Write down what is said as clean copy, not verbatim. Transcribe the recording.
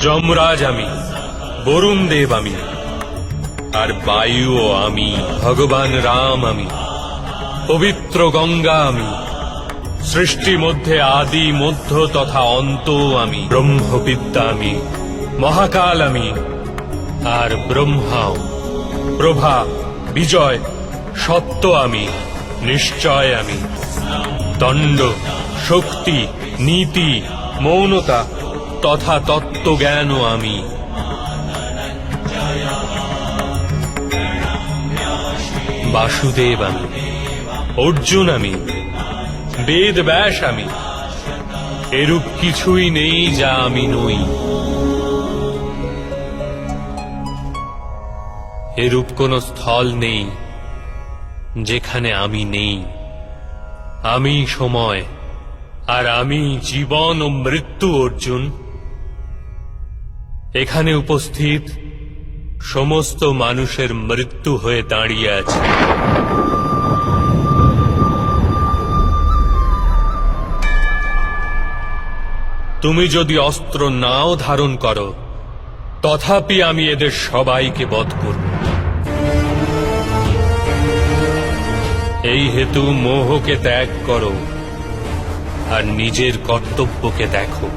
যমরাজ আমি, বরুণ দেব আমি, আর বায়ুও আমি, ভগবান রাম আমি, পবিত্র গঙ্গা আমি, সৃষ্টি মধ্যে আদি মধ্য তথা অন্ত আমি, ব্রহ্মবিদ্যা আমি, মহাকাল আমি, আর ব্রহ্মাও, প্রভা, বিজয়, সত্য আমি, নিশ্চয় আমি, দণ্ড, শক্তি, নীতি, মৌনতা তথা তত্ত্বজ্ঞানও আমি। বাসুদেব আমি, অর্জুন আমি, বেদ ব্যাস আমি, এরূপ কিছুই নেই যা আমি নই। এরূপ কোন স্থল নেই যেখানে আমি নেই। আমি সময়, আর আমি জীবন ও মৃত্যু। অর্জুন, এখানে উপস্থিত সমস্ত মানুষের মৃত্যু হয়ে দাঁড়িয়ে আছে। তুমি যদি অস্ত্র নাও ধারণ করো, তথাপি আমি এদের সবাইকে বধ করব। এই হেতু মোহকে ত্যাগ করো আর নিজের কর্তব্যকে দেখো।